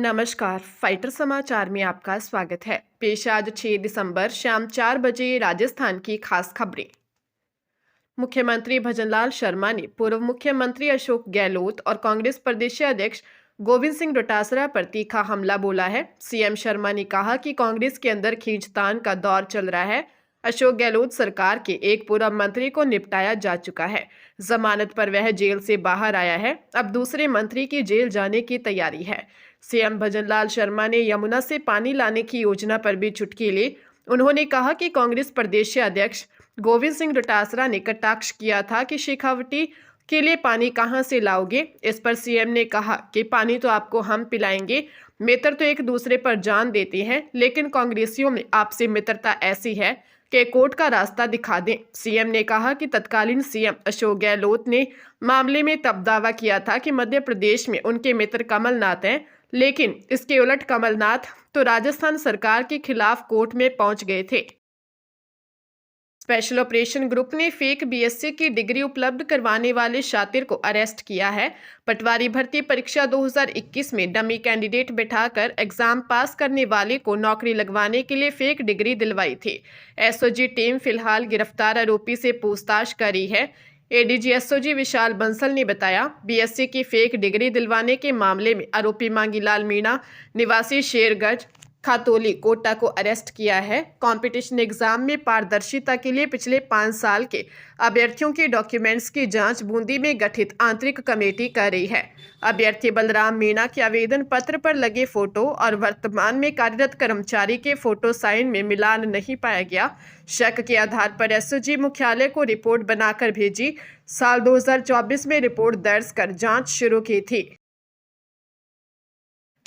नमस्कार। फाइटर समाचार में आपका स्वागत है। पेश आज 6 दिसंबर शाम 4 बजे राजस्थान की खास खबरें। मुख्यमंत्री भजनलाल शर्मा ने पूर्व मुख्यमंत्री अशोक गहलोत और कांग्रेस प्रदेश अध्यक्ष गोविंद सिंह डोटासरा पर तीखा हमला बोला है। सीएम शर्मा ने कहा कि कांग्रेस के अंदर खींचतान का दौर चल रहा है। अशोक गहलोत सरकार के एक पूर्व मंत्री को निपटाया जा चुका है। जमानत पर वह जेल से बाहर आया है। अब दूसरे मंत्री की जेल जाने की तैयारी है। सीएम भजनलाल शर्मा ने यमुना से पानी लाने की योजना पर भी चुटकी ली। उन्होंने कहा कि कांग्रेस प्रदेश अध्यक्ष गोविंद सिंह डोटासरा ने कटाक्ष किया था कि शेखावटी के लिए पानी कहां से लाओगे। इस पर सीएम ने कहा कि पानी तो आपको हम पिलाएंगे। मित्र तो एक दूसरे पर जान देते हैं, लेकिन कांग्रेसियों में आपसी मित्रता ऐसी है कि कोर्ट का रास्ता दिखा दें। सीएम ने कहा कि तत्कालीन सीएम अशोक गहलोत ने मामले में तब दावा किया था कि मध्य प्रदेश में उनके मित्र कमलनाथ हैं, लेकिन इसके उलट कमलनाथ तो राजस्थान सरकार के खिलाफ कोर्ट में पहुंच गए थे। स्पेशल ऑपरेशन ग्रुप ने फेक बीएससी की डिग्री उपलब्ध करवाने वाले शातिर को अरेस्ट किया है। पटवारी भर्ती परीक्षा 2021 में डमी कैंडिडेट बिठाकर एग्जाम पास करने वाले को नौकरी लगवाने के लिए फेक डिग्री दिलवाई थी। एसओजी टीम फिलहाल गिरफ्तार आरोपी से पूछताछ कर रही है। एडीजी एसओजी विशाल बंसल ने बताया, बीएससी की फेक डिग्री दिलवाने के मामले में आरोपी मांगीलाल मीणा निवासी शेरगंज खातोली कोटा को अरेस्ट किया है। कंपटीशन एग्जाम में पारदर्शिता के लिए पिछले 5 साल के अभ्यर्थियों के डॉक्यूमेंट्स की जांच बूंदी में गठित आंतरिक कमेटी कर रही है। अभ्यर्थी बलराम मीणा के आवेदन पत्र पर लगे फोटो और वर्तमान में कार्यरत कर्मचारी के फोटो साइन में मिलान नहीं पाया गया। शक के आधार पर एसओजी मुख्यालय को रिपोर्ट बनाकर भेजी। साल 2024 में रिपोर्ट दर्ज कर जांच शुरू की थी।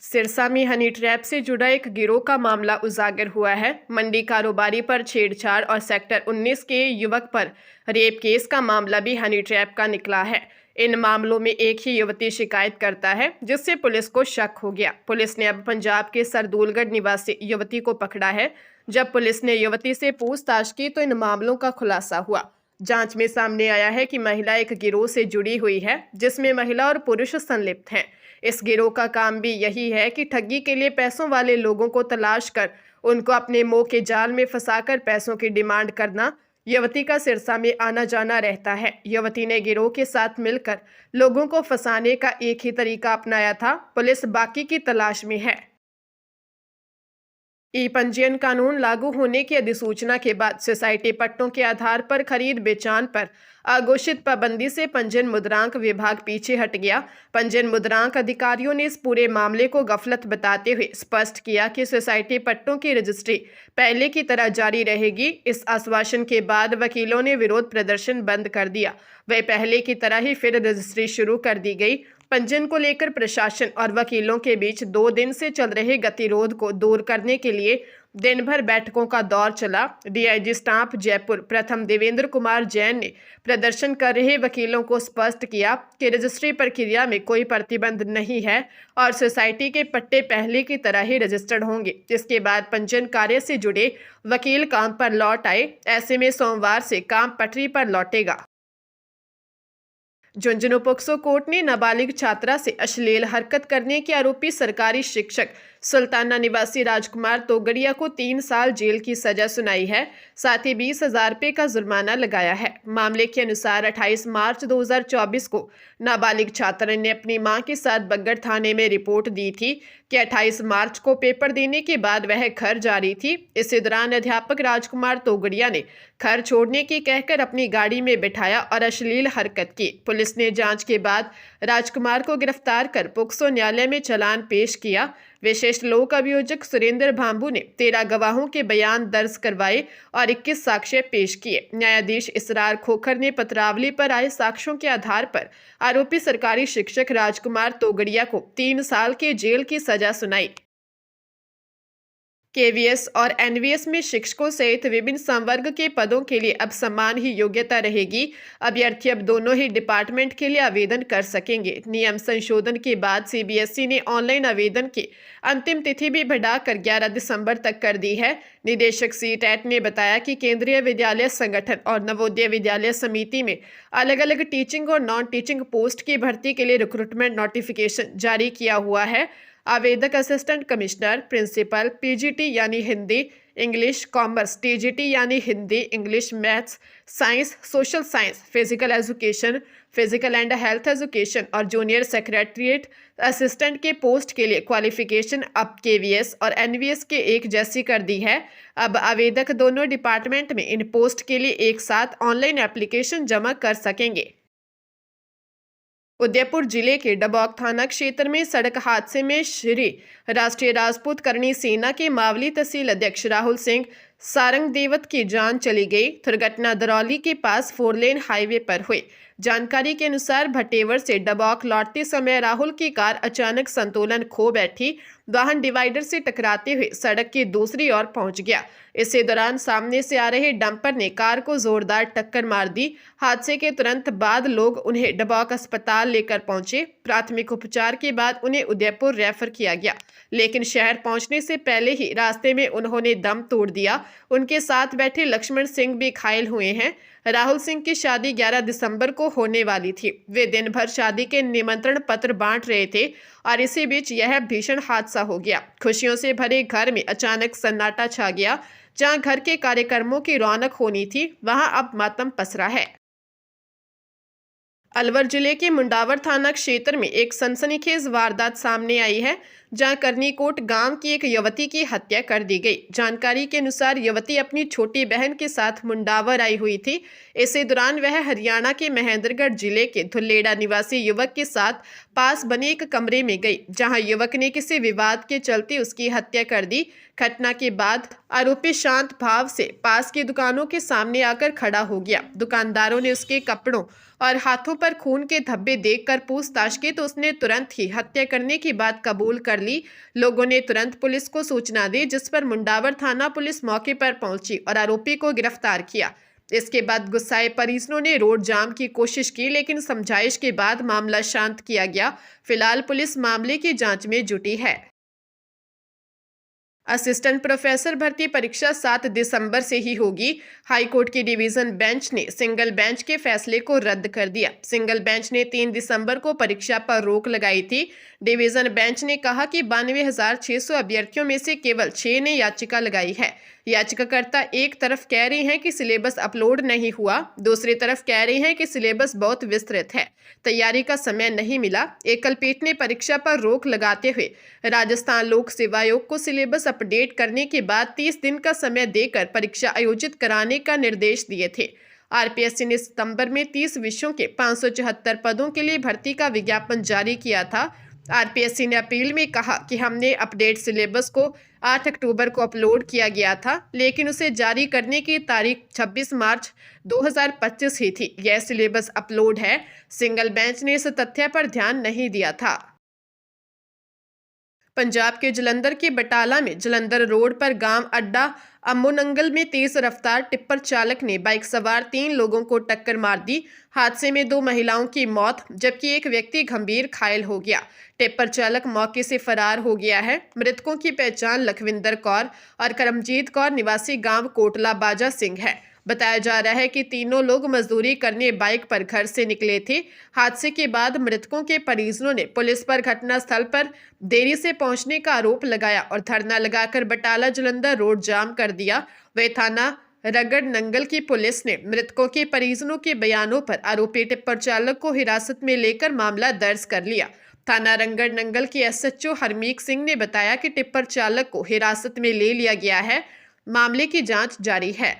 सिरसा में हनी ट्रैप से जुड़ा एक गिरोह का मामला उजागर हुआ है। मंडी कारोबारी पर छेड़छाड़ और सेक्टर 19 के युवक पर रेप केस का मामला भी हनी ट्रैप का निकला है। इन मामलों में एक ही युवती शिकायत करता है, जिससे पुलिस को शक हो गया। पुलिस ने अब पंजाब के सरदूलगढ़ निवासी युवती को पकड़ा है। जब पुलिस ने युवती से पूछताछ की तो इन मामलों का खुलासा हुआ। जांच में सामने आया है कि महिला एक गिरोह से जुड़ी हुई है, जिसमें महिला और पुरुष संलिप्त हैं। इस गिरोह का काम भी यही है कि ठगी के लिए पैसों वाले लोगों को तलाश कर उनको अपने मोह के जाल में फंसाकर पैसों की डिमांड करना। युवती का सिरसा में आना जाना रहता है। युवती ने गिरोह के साथ मिलकर लोगों को फंसाने का एक ही तरीका अपनाया था। पुलिस बाकी की तलाश में है। ई पंजीयन कानून लागू होने की अधिसूचना के बाद सोसाइटी पट्टों के आधार पर खरीद बेचान पर अघोषित पाबंदी से पंजीयन मुद्रांक विभाग पीछे हट गया। पंजीयन मुद्रांक अधिकारियों ने इस पूरे मामले को गफलत बताते हुए स्पष्ट किया कि सोसाइटी पट्टों की रजिस्ट्री पहले की तरह जारी रहेगी। इस आश्वासन के बाद वकीलों ने विरोध प्रदर्शन बंद कर दिया। वह पहले की तरह ही फिर रजिस्ट्री शुरू कर दी गई। पंजीयन को लेकर प्रशासन और वकीलों के बीच 2 दिन से चल रहे गतिरोध को दूर करने के लिए दिन भर बैठकों का दौर चला। डीआईजी स्टाफ जयपुर प्रथम देवेंद्र कुमार जैन ने प्रदर्शन कर रहे वकीलों को स्पष्ट किया कि रजिस्ट्री प्रक्रिया में कोई प्रतिबंध नहीं है और सोसाइटी के पट्टे पहले की तरह ही रजिस्टर्ड होंगे। इसके बाद पंजीयन कार्य से जुड़े वकील काम पर लौट आए। ऐसे में सोमवार से काम पटरी पर लौटेगा। झुंझुनू पोक्सो कोर्ट ने नाबालिग छात्रा से अश्लील हरकत करने के आरोपी सरकारी शिक्षक सुल्ताना निवासी राजकुमार तोगड़िया को 3 साल जेल की सजा सुनाई है। साथ ही 20,000 रुपये का जुर्माना लगाया है। मामले के अनुसार 28 मार्च 2024 को नाबालिग छात्रा ने अपनी मां के साथ बगड़ थाने में रिपोर्ट दी थी कि 28 मार्च को पेपर देने के बाद वह घर जा रही थी। इसी दौरान अध्यापक राजकुमार तोगड़िया ने घर छोड़ने की कहकर अपनी गाड़ी में बिठाया और अश्लील हरकत की। पुलिस ने जांच के बाद राजकुमार को गिरफ्तार कर पोक्सो न्यायालय में चालान पेश किया। विशेष लोक अभियोजक सुरेंद्र भांबू ने 13 गवाहों के बयान दर्ज करवाए और 21 साक्ष्य पेश किए। न्यायाधीश इसरार खोखर ने पत्रावली पर आए साक्ष्यों के आधार पर आरोपी सरकारी शिक्षक राजकुमार तोगड़िया को 3 साल के जेल की सजा सुनाई। केवीएस और एनवीएस में शिक्षकों सहित विभिन्न संवर्ग के पदों के लिए अब समान ही योग्यता रहेगी। अभ्यर्थी अब दोनों ही डिपार्टमेंट के लिए आवेदन कर सकेंगे। नियम संशोधन के बाद सीबीएसई ने ऑनलाइन आवेदन की अंतिम तिथि भी बढ़ाकर 11 दिसंबर तक कर दी है। निदेशक सीटैट ने बताया कि केंद्रीय विद्यालय संगठन और नवोदय विद्यालय समिति में अलग अलग टीचिंग और नॉन टीचिंग पोस्ट की भर्ती के लिए रिक्रूटमेंट नोटिफिकेशन जारी किया हुआ है। आवेदक असिस्टेंट कमिश्नर, प्रिंसिपल, पीजीटी यानी हिंदी इंग्लिश, कॉमर्स, टीजीटी यानी Hindi English, maths, science, social science, physical education, physical and health education और जूनियर सेक्रेटरीट असिस्टेंट के पोस्ट के लिए क्वालिफिकेशन अब केवीएस और एनवीएस के एक जैसी कर दी है। अब आवेदक दोनों डिपार्टमेंट में इन पोस्ट के लिए एक साथ ऑनलाइन एप्लीकेशन जमा कर सकेंगे। उदयपुर जिले के डबौक थाना क्षेत्र में सड़क हादसे में श्री राष्ट्रीय राजपूत करणी सेना के मावली तहसील अध्यक्ष राहुल सिंह सारंग देवत की जान चली गई। दुर्घटना दरौली के पास 4 लेन हाईवे पर हुई। जानकारी के अनुसार भटेवर से डबौक लौटते समय राहुल की कार अचानक संतुलन खो बैठी। वाहन डिवाइडर से टकराते हुए सड़क की दूसरी ओर पहुंच गया। इसी दौरान सामने से आ रहे डंपर ने कार को जोरदार टक्कर मार दी। हादसे के तुरंत बाद लोग उन्हें डबौक अस्पताल लेकर पहुंचे। प्राथमिक उपचार के बाद उन्हें उदयपुर रेफर किया गया, लेकिन शहर पहुंचने से पहले ही रास्ते में उन्होंने दम तोड़ दिया। उनके साथ बैठे लक्ष्मण सिंह भी घायल हुए हैं। राहुल सिंह की शादी 11 दिसंबर को होने वाली थी। वे दिन भर शादी के निमंत्रण पत्र बांट रहे थे और इसी बीच यह भीषण हादसा हो गया। खुशियों से भरे घर में अचानक सन्नाटा छा गया। जहां घर के कार्यक्रमों की रौनक होनी थी, वहां अब मातम पसरा है। अलवर जिले के मुंडावर थाना क्षेत्र में एक सनसनीखेज वारदात सामने आई है, जहां करनीकोट गांव की एक युवती की हत्या कर दी गई। जानकारी के अनुसार युवती अपनी छोटी बहन के साथ मुंडावर आई हुई थी। इसी दौरान वह हरियाणा के महेंद्रगढ़ जिले के धुलेड़ा निवासी युवक के साथ पास बने एक कमरे में गई, जहां युवक ने किसी विवाद के चलते उसकी हत्या कर दी। घटना के बाद आरोपी शांत भाव से पास की दुकानों के सामने आकर खड़ा हो गया। दुकानदारों ने उसके कपड़ों और हाथों पर खून के धब्बे देखकर पूछताछ की तो उसने तुरंत ही हत्या करने की बात कबूल कर ली। लोगों ने तुरंत पुलिस को सूचना दी, जिस पर मुंडावर थाना पुलिस मौके पर पहुंची और आरोपी को गिरफ्तार किया। इसके बाद गुस्साए परिजनों ने रोड जाम की कोशिश की, लेकिन समझाइश के बाद मामला शांत किया गया। फिलहाल पुलिस मामले की जांच में जुटी है। असिस्टेंट प्रोफेसर भर्ती परीक्षा 7 दिसंबर से ही होगी। हाईकोर्ट की डिवीजन बेंच ने सिंगल बेंच के फैसले को रद्द कर दिया। सिंगल बेंच ने 3 दिसंबर को परीक्षा पर रोक लगाई थी। डिवीजन बेंच ने कहा कि 92,600 अभ्यर्थियों में से केवल 6 ने याचिका लगाई है। याचिकाकर्ता एक तरफ कह रहे हैं कि सिलेबस अपलोड नहीं हुआ, दूसरी तरफ कह रहे हैं कि सिलेबस बहुत विस्तृत है, तैयारी का समय नहीं मिला। एकल पीठ ने परीक्षा पर रोक लगाते हुए राजस्थान लोक सेवा आयोग को सिलेबस अपडेट करने के बाद 30 दिन का समय देकर परीक्षा आयोजित कराने का निर्देश दिए थे। आरपीएससी ने सितंबर में 30 विषयों के 574 पदों के लिए भर्ती का विज्ञापन जारी किया था। आरपीएससी ने अपील में कहा कि हमने अपडेट सिलेबस को 8 अक्टूबर को अपलोड किया गया था, लेकिन उसे जारी करने की तारीख 26 मार्च 2025 ही थी। यह सिलेबस अपलोड है। सिंगल बेंच ने इस तथ्य पर ध्यान नहीं दिया था। पंजाब के जलंधर के बटाला में जलंधर रोड पर गांव अड्डा अम्मोनंगल में तेज रफ्तार टिप्पर चालक ने बाइक सवार 3 लोगों को टक्कर मार दी। हादसे में 2 महिलाओं की मौत जबकि एक व्यक्ति गंभीर घायल हो गया। टिप्पर चालक मौके से फरार हो गया है। मृतकों की पहचान लखविंदर कौर और करमजीत कौर निवासी गांव कोटला बाजा सिंह है। बताया जा रहा है कि तीनों लोग मजदूरी करने बाइक पर घर से निकले थे। हादसे के बाद मृतकों के परिजनों ने पुलिस पर घटनास्थल पर देरी से पहुंचने का आरोप लगाया और धरना लगाकर बटाला जलंधर रोड जाम कर दिया। वे थाना रगड़ नंगल की पुलिस ने मृतकों के परिजनों के बयानों पर आरोपी टिप्पर चालक को हिरासत में लेकर मामला दर्ज कर लिया। थाना रंगड़ नंगल के एसएचओ हरमीक सिंह ने बताया कि टिप्पर चालक को हिरासत में ले लिया गया है। मामले की जांच जारी है।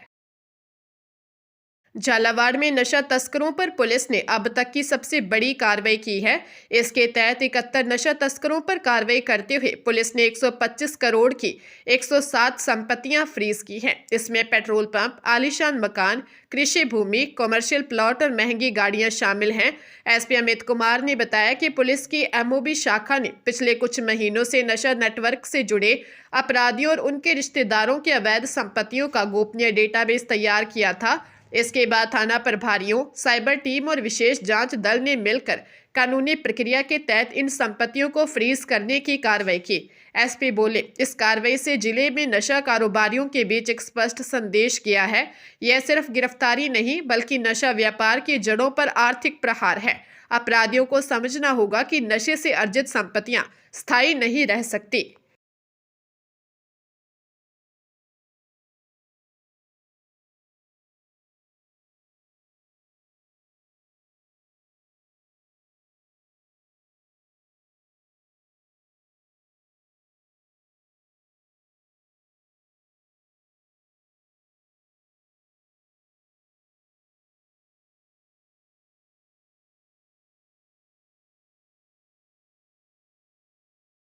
झालावाड़ में नशा तस्करों पर पुलिस ने अब तक की सबसे बड़ी कार्रवाई की है। इसके तहत 71 नशा तस्करों पर कार्रवाई करते हुए पुलिस ने 125 करोड़ की 107 संपत्तियां फ्रीज की हैं। इसमें पेट्रोल पंप, आलीशान मकान, कृषि भूमि, कमर्शियल प्लॉट और महंगी गाड़ियां शामिल हैं। एसपी अमित कुमार ने बताया कि पुलिस की एमओबी शाखा ने पिछले कुछ महीनों से नशा नेटवर्क से जुड़े अपराधियों और उनके रिश्तेदारों की अवैध संपत्तियों का गोपनीय डेटाबेस तैयार किया था। इसके बाद थाना प्रभारियों, साइबर टीम और विशेष जांच दल ने मिलकर कानूनी प्रक्रिया के तहत इन संपत्तियों को फ्रीज करने की कार्रवाई की। एसपी बोले, इस कार्रवाई से जिले में नशा कारोबारियों के बीच एक स्पष्ट संदेश गया है। यह सिर्फ गिरफ्तारी नहीं बल्कि नशा व्यापार की जड़ों पर आर्थिक प्रहार है। अपराधियों को समझना होगा कि नशे से अर्जित संपत्तियां स्थायी नहीं रह सकती।